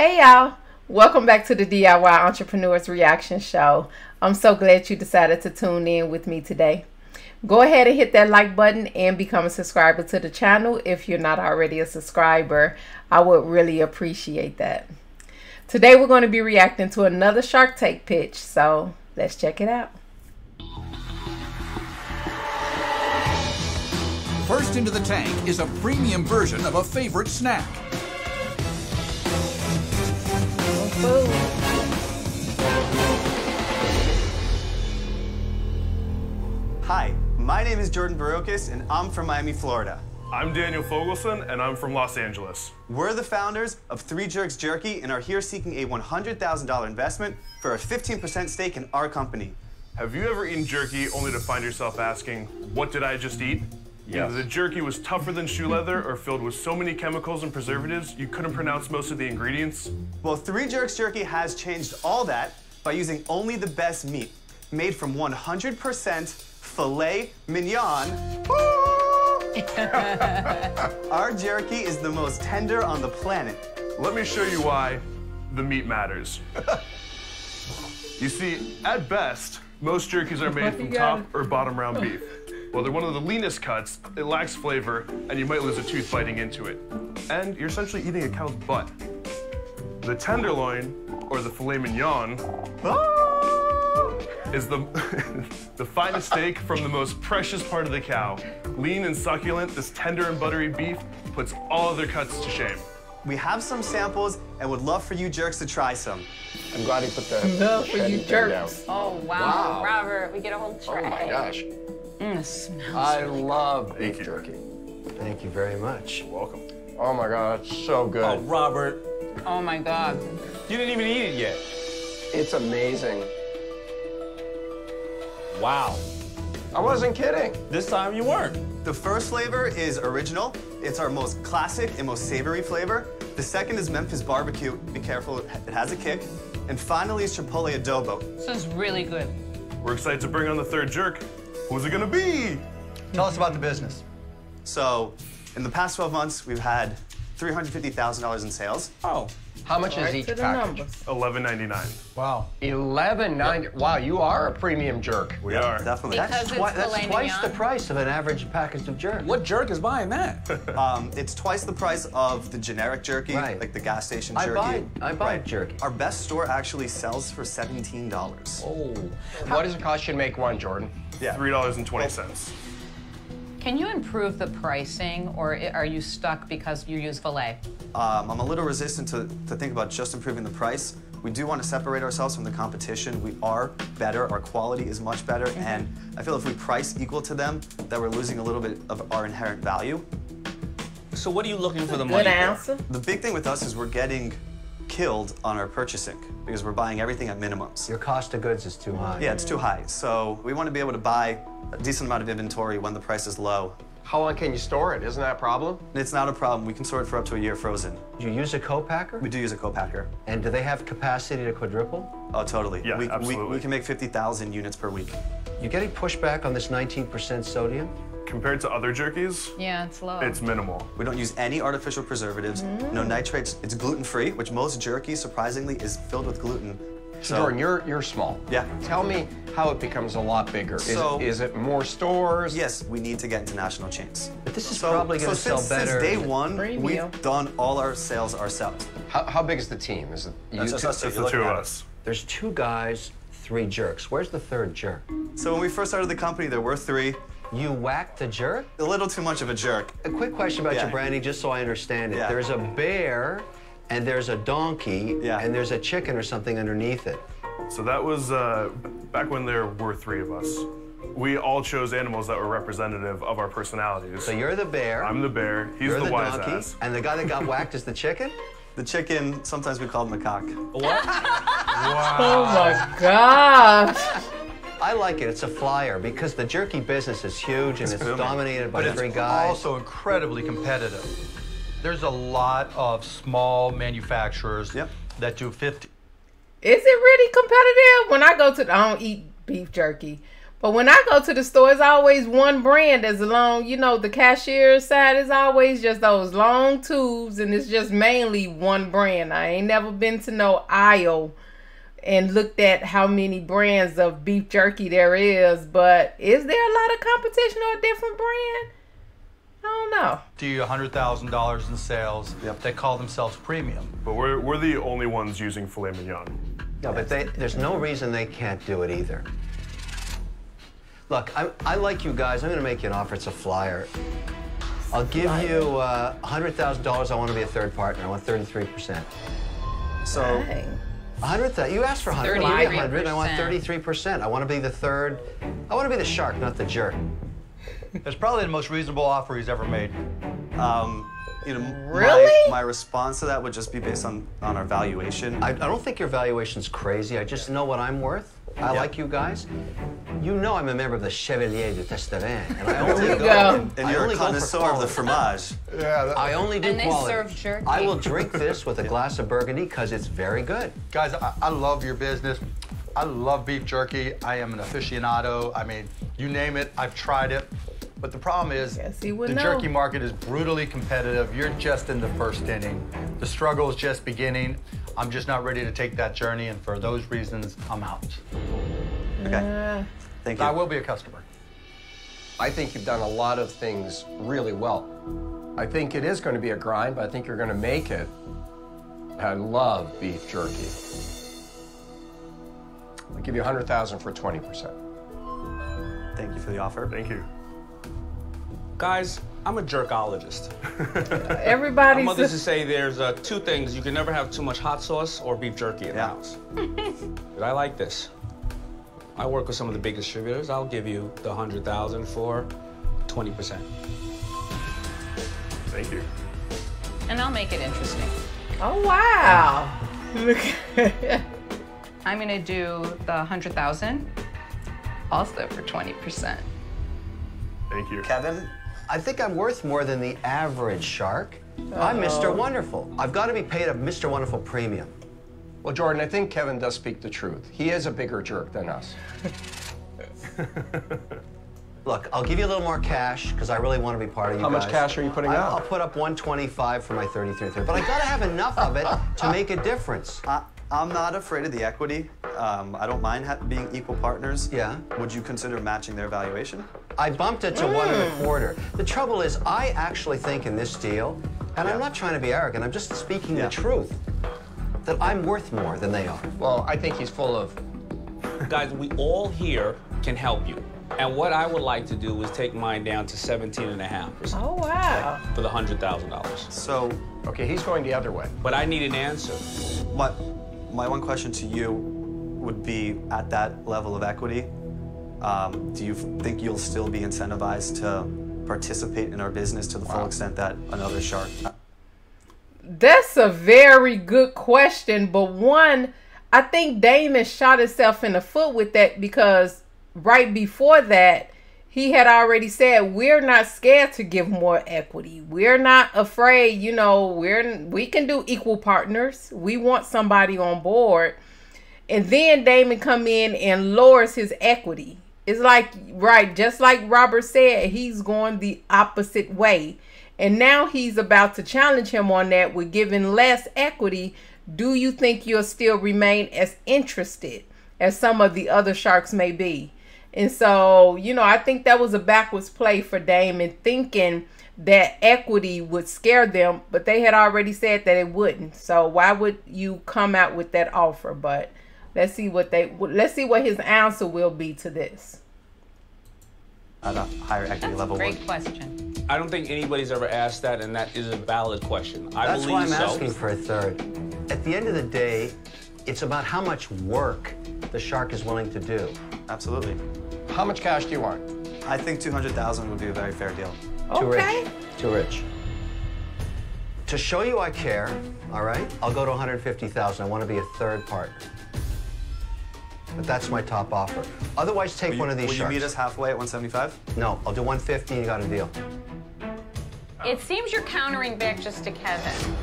Hey y'all, welcome back to the DIY Entrepreneurs Reaction Show. I'm so glad you decided to tune in with me today. Go ahead and hit that like button and become a subscriber to the channel if you're not already a subscriber. I would really appreciate that. Today we're going to be reacting to another Shark Tank pitch, so let's check it out. First into the tank is a premium version of a favorite snack. Hi, my name is Jordan Barocas and I'm from Miami, Florida. I'm Daniel Fogelson and I'm from Los Angeles. We're the founders of 3 Jerks Jerky and are here seeking a $100,000 investment for a 15% stake in our company. Have you ever eaten jerky only to find yourself asking, what did I just eat? Yes. Either the jerky was tougher than shoe leather or filled with so many chemicals and preservatives you couldn't pronounce most of the ingredients? Well, 3 Jerks Jerky has changed all that by using only the best meat, made from 100% filet mignon. Our jerky is the most tender on the planet. Let me show you why the meat matters. You see, at best, most jerkies are made from top or bottom round beef. Well, they're one of the leanest cuts, it lacks flavor, and you might lose a tooth biting into it. And you're essentially eating a cow's butt. The tenderloin, or the filet mignon, is the finest steak from the most precious part of the cow. Lean and succulent, this tender and buttery beef puts all other cuts to shame. We have some samples and would love for you jerks to try some. I'm glad he put the Love for you jerks. down. Oh, wow. Robert, we get a whole tray. Oh my gosh. It smells I really love beef you. jerky. Thank you very much. You're welcome. Oh my god, it's so good. Oh, Robert, good. Oh my God. you didn't even eat it yet. It's amazing. Wow. I wasn't kidding. This time you weren't. The first flavor is original. It's our most classic and most savory flavor. The second is Memphis barbecue. Be careful, it has a kick. And finally is Chipotle adobo. This is really good. We're excited to bring on the third jerk. Who's it gonna be? Tell us about the business. So, in the past 12 months, we've had $350,000 in sales. Oh. How much is each To the package? numbers. $11.99. Wow. $11.90. Wow, you are a premium jerk. We are. Definitely. Because it's That's filet twice the mignon. price of an average package of jerky. What jerk is buying that? It's twice the price of the generic jerky, Right. like the gas station I jerky. buy Right. jerky. Our best store actually sells for $17. Oh. What does it cost you to make one, Jordan? Yeah. $3.20. Can you improve the pricing, or are you stuck because you use filet? I'm a little resistant to think about just improving the price. We do want to separate ourselves from the competition. We are better, our quality is much better, and I feel if we price equal to them, that we're losing a little bit of our inherent value. So what are you looking for the money Good for? answer. The big thing with us is we're getting killed on our purchasing because we're buying everything at minimums. Your cost of goods is too high. Yeah, it's too high. So we want to be able to buy a decent amount of inventory when the price is low. How long can you store it? Isn't that a problem? It's not a problem. We can store it for up to a year frozen. Do you use a co-packer? We do use a co-packer. And do they have capacity to quadruple? Oh, totally. Yeah, we absolutely. can make 50,000 units per week. You getting pushback on this 19% sodium? Compared to other jerkies, Yeah, it's low. it's minimal. We don't use any artificial preservatives, no nitrates. It's gluten-free, which most jerky, surprisingly, is filled with gluten. So, Jordan, you're small. Yeah. Tell me how it becomes a lot bigger. Is it more stores? yes, we need to get into national chains. But this is probably going to sell better. Since day one, Premium. we've done all our sales ourselves. How big is the team? Is it you That's two? just us two. It's You're the two looking of at us. There's 2 guys, 3 jerks. Where's the third jerk? So when we first started the company, there were 3. You whacked the jerk? A little too much of a jerk. A quick question about Yeah. your branding, just so I understand it. Yeah. There's a bear, and there's a donkey, Yeah. and there's a chicken or something underneath it. So that was back when there were 3 of us. We all chose animals that were representative of our personalities. So you're the bear. I'm the bear, he's you're the wise donkey, ass. and the guy that got whacked is the chicken? The chicken, sometimes we call him a cock. What? Oh my gosh. I like it. It's a flyer because the jerky business is huge and it's booming. dominated by But 3 it's guys. also incredibly competitive. There's a lot of small manufacturers Yep. that do 50. Is it really competitive? When I go to, I don't eat beef jerky, But when I go to the store, it's always one brand as long, you know, the cashier side is always just those long tubes, and it's just mainly one brand. I ain't never been to no aisle and looked at how many brands of beef jerky there is, but is there a lot of competition or a different brand? I don't know. Do you $100,000 in sales? Yep. They call themselves premium. But we're the only ones using filet mignon. No, but there's no reason they can't do it either. Look, I like you guys. I'm going to make you an offer. It's a flyer. I'll give you $100,000. I want to be a third partner. I want 33%. So, 100,000. You asked for 100. I'll give you 100. I want 33%. I want to be the third. I want to be the shark, not the jerk. It's probably the most reasonable offer he's ever made. you know, really? my response to that would just be based on our valuation. I don't think your valuation's crazy. I just know what I'm worth. I like you guys. You know I'm a member of the Chevalier du Testament, and I only go. And you're a connoisseur of the fromage. Yeah. I only do quality. quality. And they serve jerky. I will drink this with a glass of Burgundy because it's very good. Guys, I love your business. I love beef jerky. I am an aficionado. I mean, you name it, I've tried it. But the problem is, the jerky market is brutally competitive. You're just in the first inning. The struggle is just beginning. I'm just not ready to take that journey, and for those reasons, I'm out. Okay. Thank you. I will be a customer. I think you've done a lot of things really well. I think it is going to be a grind, but I think you're going to make it. I love beef jerky. I'll give you $100,000 for 20%. Thank you for the offer. Thank you. Guys, I'm a jerkologist. Everybody's... My mother used to say there's two things. You can never have too much hot sauce or beef jerky in the house. But I like this. I work with some of the big distributors. I'll give you the $100,000 for 20%. Thank you. And I'll make it interesting. Oh, wow. Look. I'm gonna do the $100,000 also for 20%. Thank you. Kevin, I think I'm worth more than the average shark. I'm Mr. Wonderful. I've got to be paid a Mr. Wonderful premium. Well, Jordan, I think Kevin does speak the truth. He is a bigger jerk than us. Look, I'll give you a little more cash because I really want to be part of you How guys. much cash are you putting out? I'll put up $125 for my 33, but I got to have enough of it to make a difference. I'm not afraid of the equity. I don't mind being equal partners. Yeah. Would you consider matching their valuation? I bumped it to 1.25. The trouble is, I actually think in this deal, and I'm not trying to be arrogant, I'm just speaking the truth, that I'm worth more than they are. Well, I think he's full of... Guys, we all here can help you. And what I would like to do is take mine down to 17.5%. Oh, wow. For the $100,000. So... Okay, he's going the other way. But I need an answer. My one question to you would be, at that level of equity, do you think you'll still be incentivized to participate in our business to the full extent that another shark? That's a very good question, but one, I think Damon shot himself in the foot with that because right before that, he had already said, we're not scared to give more equity. We're not afraid, you know, we can do equal partners. We want somebody on board. And then Damon come in and lowers his equity. It's like, right, just like Robert said, he's going the opposite way. And now he's about to challenge him on that with giving less equity. Do you think you'll still remain as interested as some of the other sharks may be? And so, you know, I think that was a backwards play for Damon, thinking that equity would scare them, but they had already said that it wouldn't. So why would you come out with that offer? But let's see what his answer will be to this. At a higher equity level. Great question. I don't think anybody's ever asked that, and that is a valid question. That's why I'm asking for a third. At the end of the day, it's about how much work the shark is willing to do. Absolutely. How much cash do you want? I think $200,000 would be a very fair deal. Too rich. Too rich. To show you I care, all right, I'll go to $150,000. I want to be a third partner. But that's my top offer. Otherwise, take one of these sharks. Will you meet us halfway at 175? No, I'll do 150 and you got a deal. It seems you're countering back just to Kevin.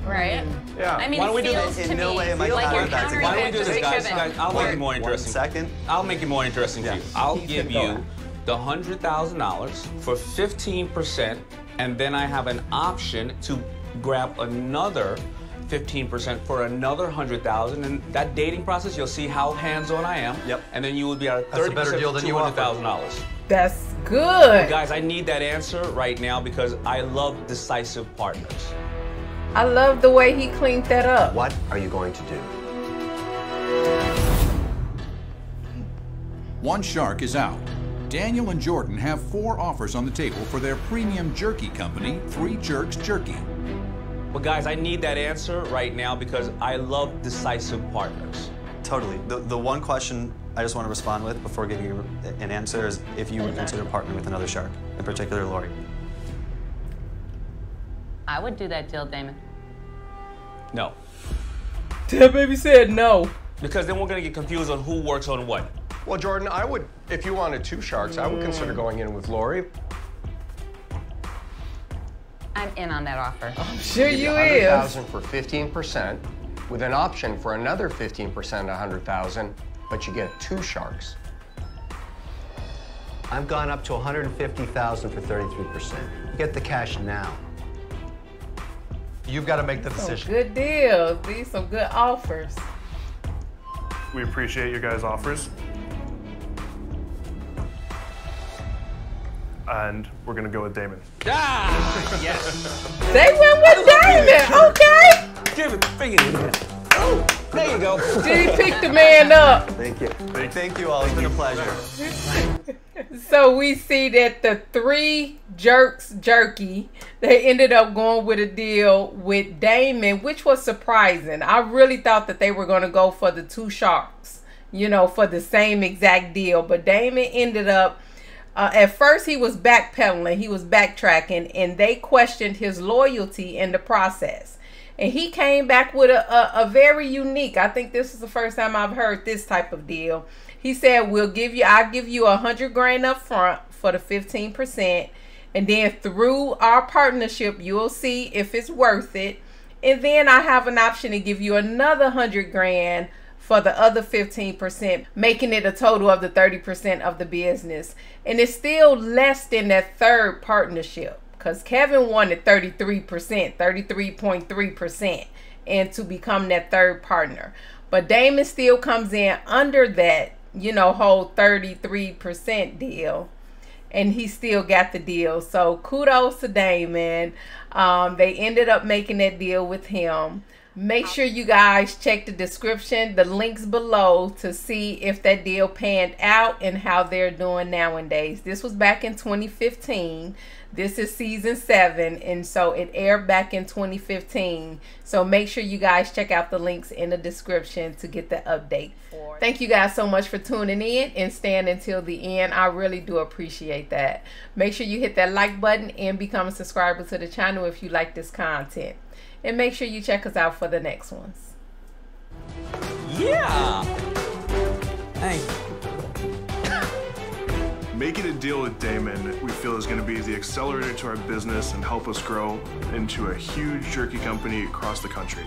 Right? Yeah. I mean, why don't we do feels this? to In no me way am I like you're counter that. Why don't we do this, guys? Kevin. I'll make it more interesting. 1 second. I'll make it more interesting for you. I'll give you the $100,000 for 15%, and then I have an option to grab another 15% for another $100,000. And that dating process, you'll see how hands-on I am. Yep. And then you will be at 30% That's a better deal than you offered. $200,000. That's good. Guys, I need that answer right now because I love decisive partners. I love the way he cleaned that up. What are you going to do? One shark is out. Daniel and Jordan have 4 offers on the table for their premium jerky company, 3 Jerks Jerky. But guys, I need that answer right now because I love decisive partners. Totally. The one question I just want to respond with before giving you an answer is if you would consider partnering with another shark, in particular Lori. I would do that deal, Damon. No. That baby said no. Because then we're going to get confused on who works on what. Well, Jordan, I would, if you wanted 2 sharks, I would consider going in with Lori. I'm in on that offer. I'm sure you is. $100,000 for 15%, with an option for another 15%, $100,000, but you get 2 sharks. I've gone up to $150,000 for 33%. Get the cash now. You've got to make the Some decision. good deals. These some good offers. We appreciate your guys' offers. And we're gonna go with Damon. Ah, yes. They went with Damon. Okay. Give it, finger. Oh, there you go. Did he pick the man up? Thank you. Thank you all. It's been a pleasure. So we see that the 3 Jerks Jerky, they ended up going with a deal with Damon, which was surprising. I really thought that they were going to go for the 2 sharks, you know, for the same exact deal. But Damon ended up, at first he was backpedaling, he was backtracking, and they questioned his loyalty in the process. And he came back with a very unique, I think this is the first time I've heard this type of deal. He said, I'll give you $100,000 up front for the 15%. And then through our partnership, you'll see if it's worth it. And then I have an option to give you another $100,000 for the other 15%, making it a total of the 30% of the business. And it's still less than that third partnership because Kevin wanted 33%, 33.3%, and to become that third partner. But Damon still comes in under that, you know, whole 33% deal, and he still got the deal. So kudos to Damon. They ended up making that deal with him. Make sure you guys check the description, the links below, to see if that deal panned out and how they're doing nowadays. This was back in 2015. This is season 7, and so it aired back in 2015. So make sure you guys check out the links in the description to get the update. Thank you guys so much for tuning in and staying until the end. I really do appreciate that. Make sure you hit that like button and become a subscriber to the channel if you like this content. And make sure you check us out for the next ones. Yeah. Thank you. Making a deal with Damon, we feel is going to be the accelerator to our business and help us grow into a huge jerky company across the country.